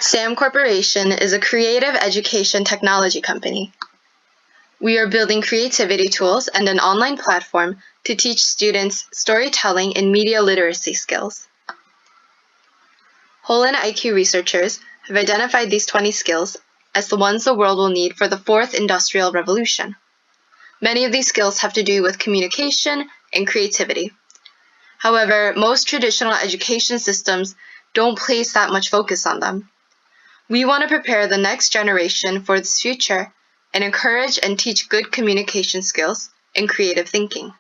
SAMCorporation is a creative education technology company. We are building creativity tools and an online platform to teach students storytelling and media literacy skills. Holland IQ researchers have identified these 20 skills as the ones the world will need for the fourth industrial revolution. Many of these skills have to do with communication and creativity. However, most traditional education systems don't place that much focus on them. We want to prepare the next generation for this future and encourage and teach good communication skills and creative thinking.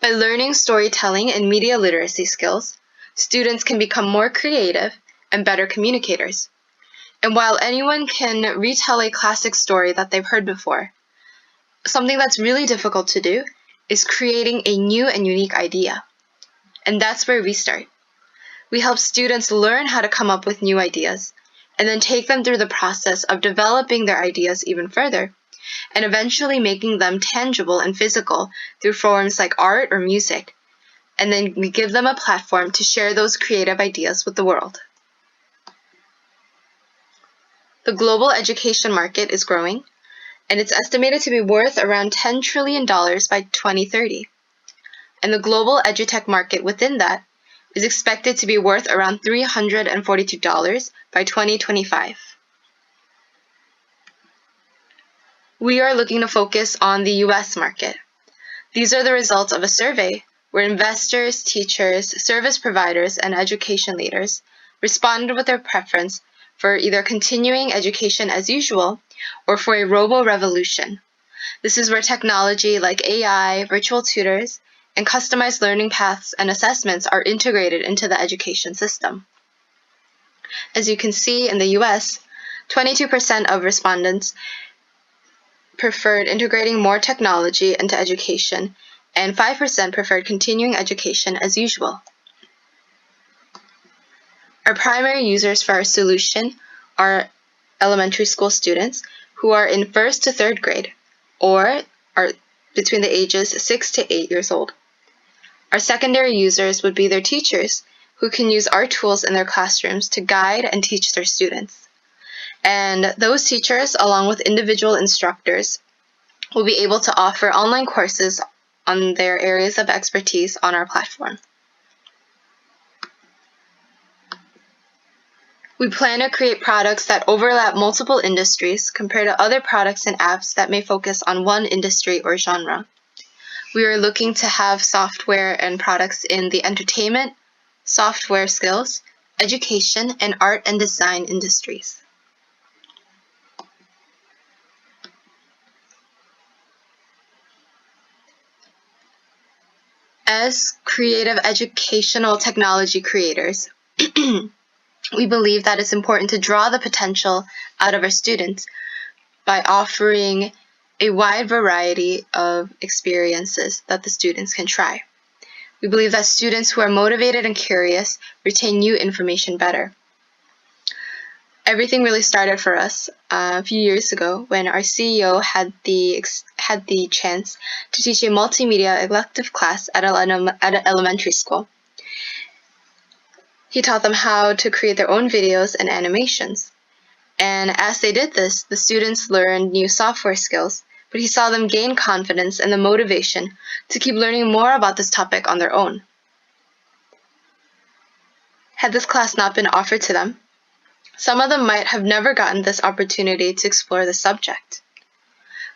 By learning storytelling and media literacy skills, students can become more creative and better communicators. And while anyone can retell a classic story that they've heard before, something that's really difficult to do is creating a new and unique idea. And that's where we start. We help students learn how to come up with new ideas and then take them through the process of developing their ideas even further and eventually making them tangible and physical through forms like art or music. And then we give them a platform to share those creative ideas with the world. The global education market is growing, and it's estimated to be worth around $10 trillion by 2030. And the global Edu-Tech market within that is expected to be worth around $342 by 2025. We are looking to focus on the US market. These are the results of a survey where investors, teachers, service providers, and education leaders responded with their preference for either continuing education as usual or for a robo-revolution. This is where technology like AI, virtual tutors, and customized learning paths and assessments are integrated into the education system. As you can see in the US, 22% of respondents preferred integrating more technology into education, and 5% preferred continuing education as usual. Our primary users for our solution are elementary school students who are in 1st to 3rd grade, or are between the ages 6 to 8 years old. Our secondary users would be their teachers, who can use our tools in their classrooms to guide and teach their students. And those teachers, along with individual instructors, will be able to offer online courses on their areas of expertise on our platform. We plan to create products that overlap multiple industries compared to other products and apps that may focus on one industry or genre. We are looking to have software and products in the entertainment, software skills, education, and art and design industries. As creative educational technology creators, we believe that it's important to draw the potential out of our students by offering a wide variety of experiences that the students can try. We believe that students who are motivated and curious retain new information better. Everything really started for us a few years ago when our CEO had the chance to teach a multimedia elective class at an elementary school. He taught them how to create their own videos and animations. And as they did this, the students learned new software skills, but he saw them gain confidence and the motivation to keep learning more about this topic on their own. Had this class not been offered to them, some of them might have never gotten this opportunity to explore the subject.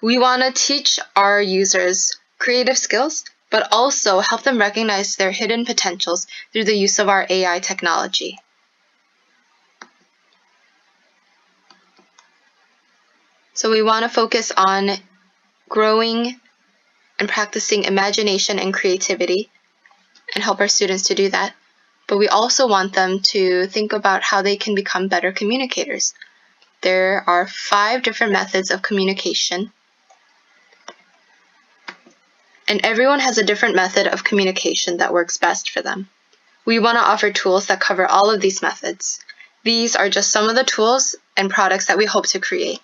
We want to teach our users creative skills, but also help them recognize their hidden potentials through the use of our AI technology. So we want to focus on growing and practicing imagination and creativity and help our students to do that. But we also want them to think about how they can become better communicators. There are 5 different methods of communication, and everyone has a different method of communication that works best for them. We want to offer tools that cover all of these methods. These are just some of the tools and products that we hope to create.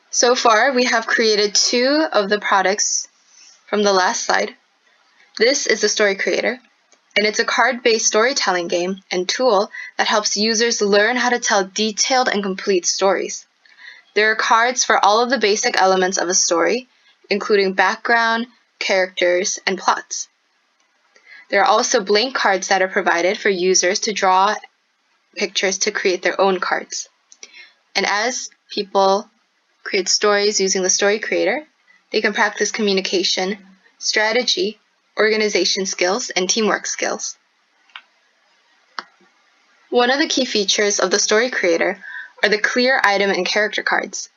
So far, we have created 2 of the products from the last slide. This is the Story Creator, and it's a card-based storytelling game and tool that helps users learn how to tell detailed and complete stories. There are cards for all of the basic elements of a story, including background, characters, and plots. There are also blank cards that are provided for users to draw pictures to create their own cards. And as people create stories using the Story Creator, they can practice communication, strategy, organization skills, and teamwork skills. One of the key features of the Story Creator are the clear item and character cards.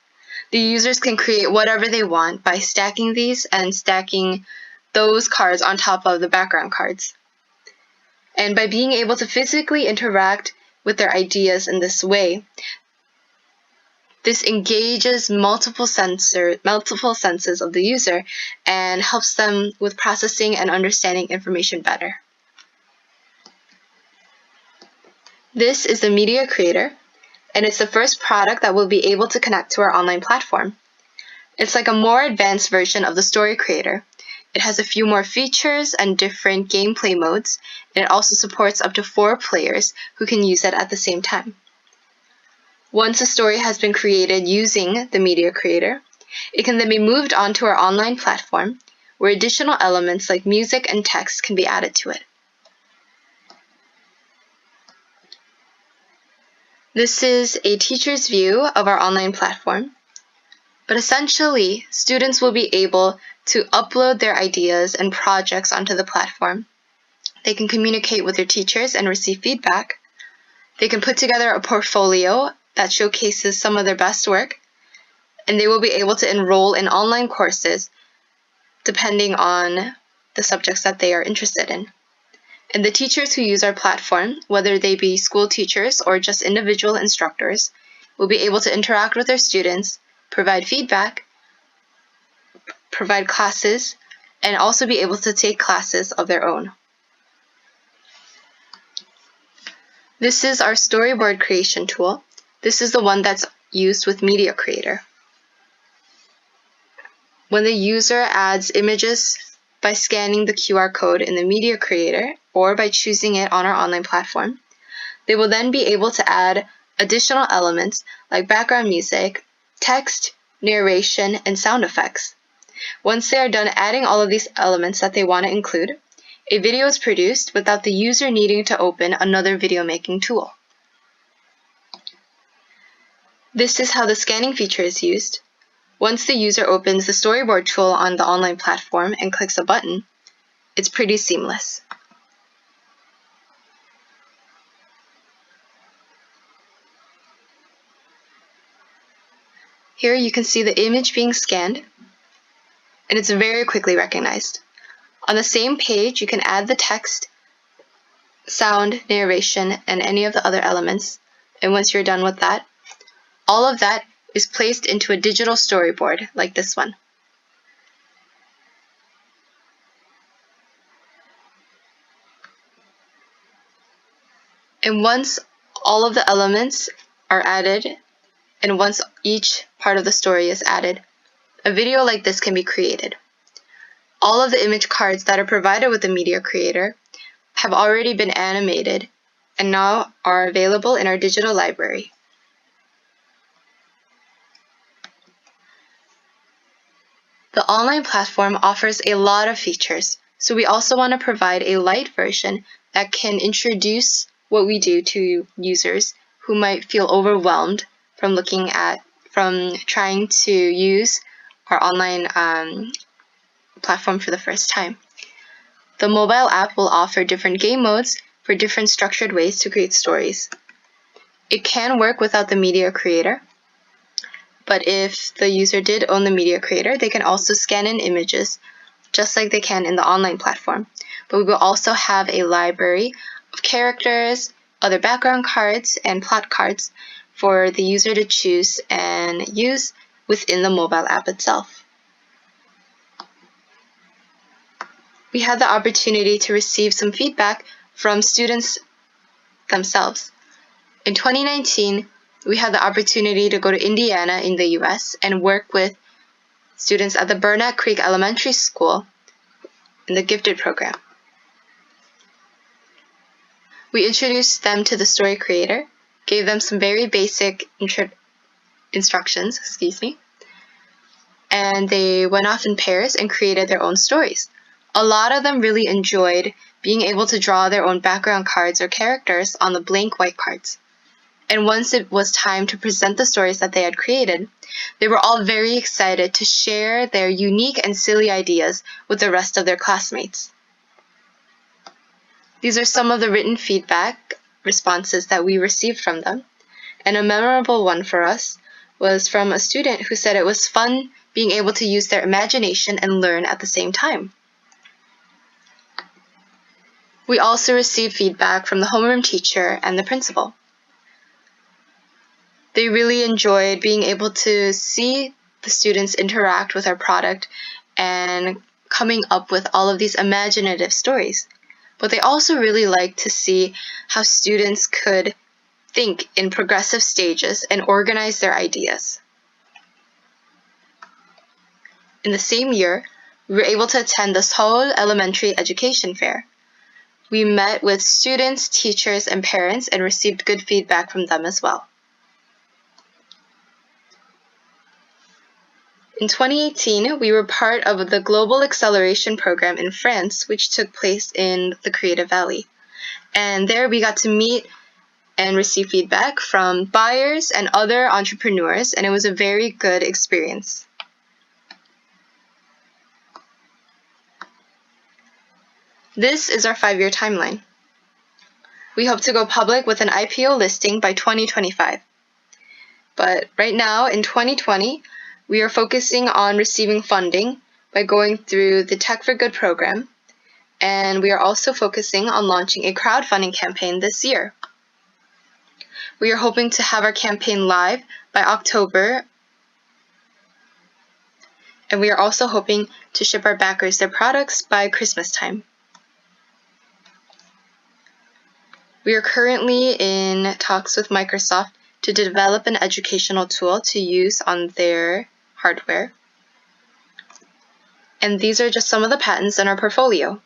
The users can create whatever they want by stacking these and stacking those cards on top of the background cards. And by being able to physically interact with their ideas in this way, this engages multiple senses of the user and helps them with processing and understanding information better. This is the Media Creator, and it's the first product that will be able to connect to our online platform. It's like a more advanced version of the Story Creator. It has a few more features and different gameplay modes, and it also supports up to 4 players who can use it at the same time. Once a story has been created using the Media Creator, it can then be moved onto our online platform, where additional elements like music and text can be added to it. This is a teacher's view of our online platform, but essentially, students will be able to upload their ideas and projects onto the platform. They can communicate with their teachers and receive feedback. They can put together a portfolio that showcases some of their best work, and they will be able to enroll in online courses depending on the subjects that they are interested in. And the teachers who use our platform, whether they be school teachers or just individual instructors, will be able to interact with their students, provide feedback, provide classes, and also be able to take classes of their own. This is our storyboard creation tool. This is the one that's used with Media Creator. When the user adds images by scanning the QR code in the Media Creator or by choosing it on our online platform, they will then be able to add additional elements like background music, text, narration, and sound effects. Once they are done adding all of these elements that they want to include, a video is produced without the user needing to open another video making tool. This is how the scanning feature is used. Once the user opens the storyboard tool on the online platform and clicks a button, it's pretty seamless. Here you can see the image being scanned, and it's very quickly recognized. On the same page, you can add the text, sound, narration, and any of the other elements. And once you're done with that, all of that is placed into a digital storyboard like this one. And once all of the elements are added, and once each part of the story is added, a video like this can be created. All of the image cards that are provided with the Media Creator have already been animated and now are available in our digital library. The online platform offers a lot of features, so we also want to provide a light version that can introduce what we do to users who might feel overwhelmed from trying to use our online platform for the first time. The mobile app will offer different game modes for different structured ways to create stories. It can work without the Media Creator, but if the user did own the Media Creator, they can also scan in images just like they can in the online platform. But we will also have a library of characters, other background cards, and plot cards for the user to choose and use within the mobile app itself. We had the opportunity to receive some feedback from students themselves. In 2019, we had the opportunity to go to Indiana in the US and work with students at the Burnett Creek Elementary School in the gifted program. We introduced them to the story creator, gave them some very basic instructions, and they went off in pairs and created their own stories. A lot of them really enjoyed being able to draw their own background cards or characters on the blank white cards. And once it was time to present the stories that they had created, they were all very excited to share their unique and silly ideas with the rest of their classmates. These are some of the written feedback responses that we received from them, and a memorable one for us was from a student who said it was fun being able to use their imagination and learn at the same time. We also received feedback from the homeroom teacher and the principal. They really enjoyed being able to see the students interact with our product and coming up with all of these imaginative stories. But they also really liked to see how students could think in progressive stages and organize their ideas. In the same year, we were able to attend the Seoul Elementary Education Fair. We met with students, teachers, and parents and received good feedback from them as well. In 2018, we were part of the Global Acceleration Program in France, which took place in the Creative Valley. And there we got to meet and receive feedback from buyers and other entrepreneurs, and it was a very good experience. This is our 5-year timeline. We hope to go public with an IPO listing by 2025. But right now, in 2020, we are focusing on receiving funding by going through the Tech for Good program, and we are also focusing on launching a crowdfunding campaign this year. We are hoping to have our campaign live by October, and we are also hoping to ship our backers their products by Christmas time. We are currently in talks with Microsoft to develop an educational tool to use on their hardware. And these are just some of the patents in our portfolio.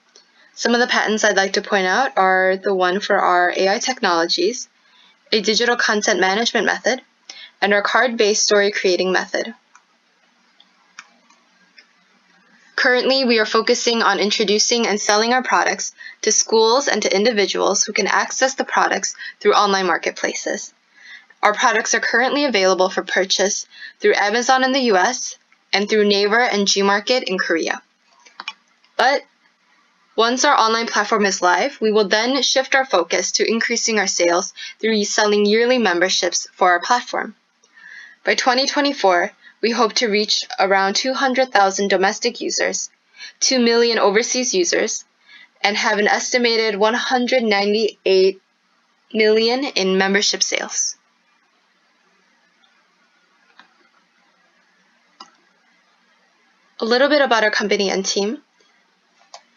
Some of the patents I'd like to point out are the one for our AI technologies, a digital content management method, and our card-based story creating method. Currently, we are focusing on introducing and selling our products to schools and to individuals who can access the products through online marketplaces. Our products are currently available for purchase through Amazon in the US and through Naver and Gmarket in Korea. But once our online platform is live, we will then shift our focus to increasing our sales through selling yearly memberships for our platform. By 2024, we hope to reach around 200,000 domestic users, 2 million overseas users, and have an estimated 198 million in membership sales. A little bit about our company and team.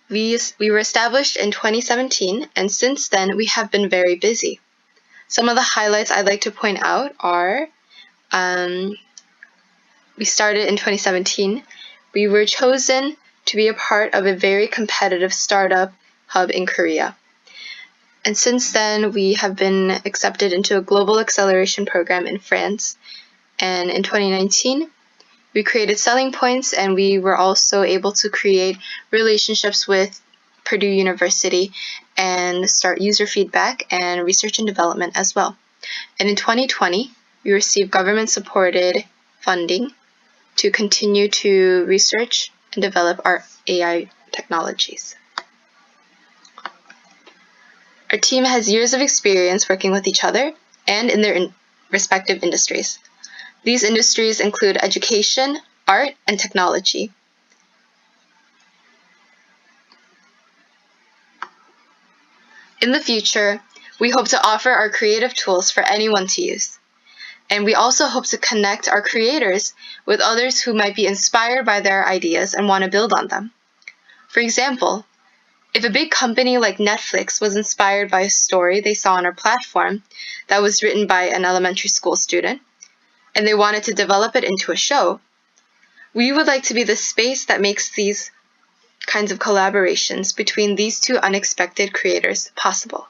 We were established in 2017, and since then we have been very busy. Some of the highlights I'd like to point out are we started in 2017. We were chosen to be a part of a very competitive startup hub in Korea. And since then, we have been accepted into a global acceleration program in France. And in 2019, we created selling points, and we were also able to create relationships with Purdue University and start user feedback and research and development as well. And in 2020, we received government-supported funding to continue to research and develop our AI technologies. Our team has years of experience working with each other and in their respective industries. These industries include education, art, and technology. In the future, we hope to offer our creative tools for anyone to use. And we also hope to connect our creators with others who might be inspired by their ideas and want to build on them. For example, if a big company like Netflix was inspired by a story they saw on our platform that was written by an elementary school student, and they wanted to develop it into a show, we would like to be the space that makes these kinds of collaborations between these two unexpected creators possible.